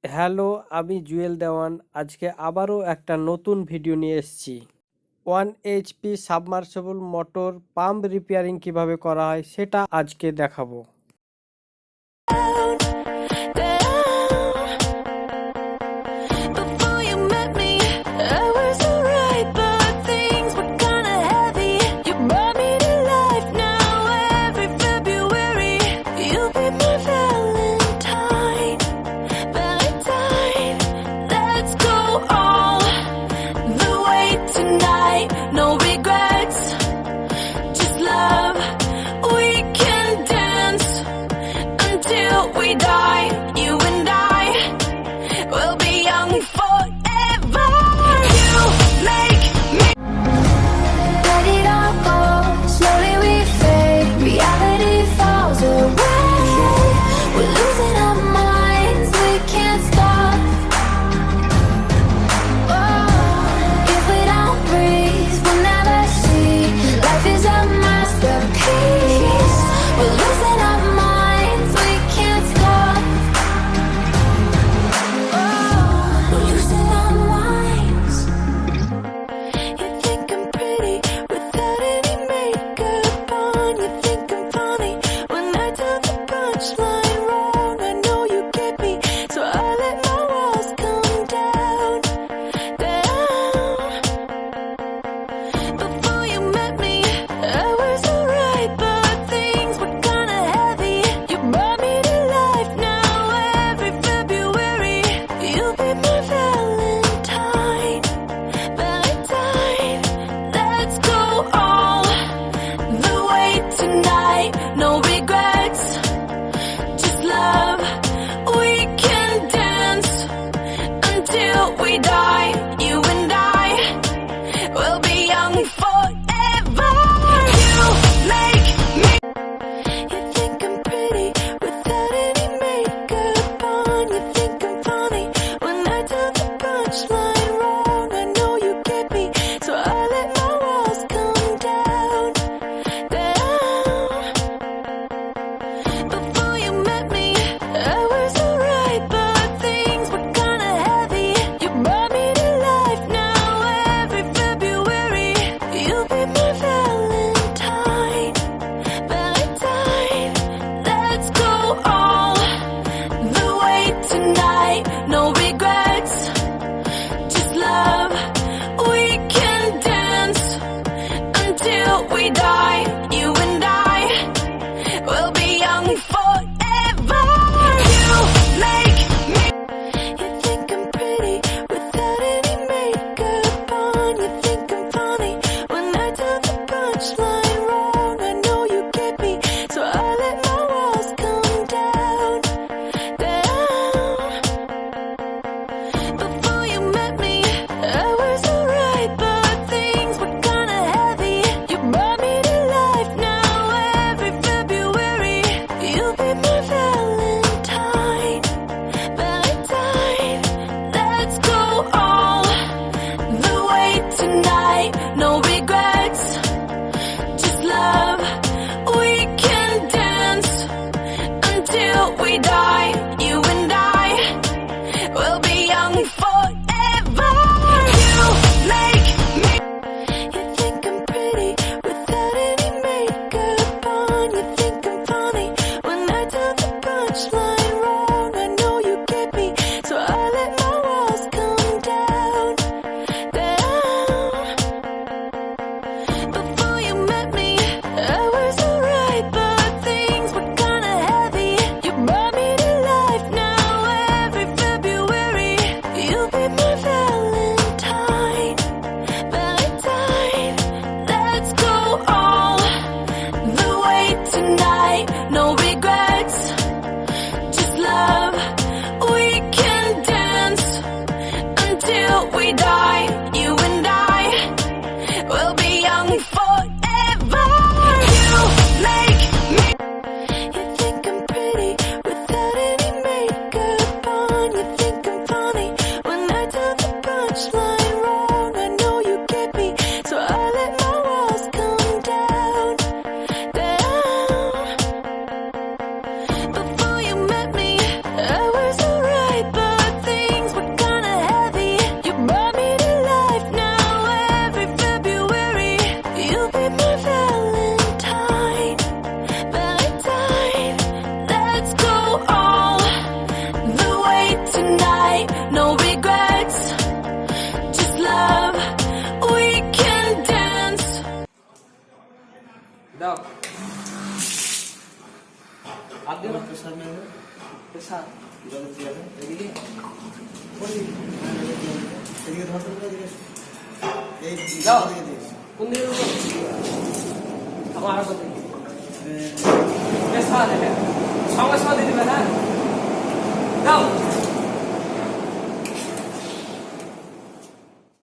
Hello, আমি জুয়েল দেওয়ান। আজকে আবারও একটা নতুন ভিডিও নিয়ে এসেছি। 1 HP submersible motor pump repairing কিভাবে করা হয় সেটা আজকে দেখাবো। Before you met me, I was alright, but things were kinda heavy. You brought me to life now. Every February, you'll be my Valentine. Valentine, let's go all the way tonight. No regrets, just love. We can dance আর দিন pressure নেবে, pressure জলের চেয়ারে এদিকে এদিকে ধরতে হবে, এদিকে এই যাও। দিকে দিস। কোন দিকে আমার আরো দিকে প্রেসার এটা সঙ্গে সঙ্গে দিবে হ্যাঁ যাও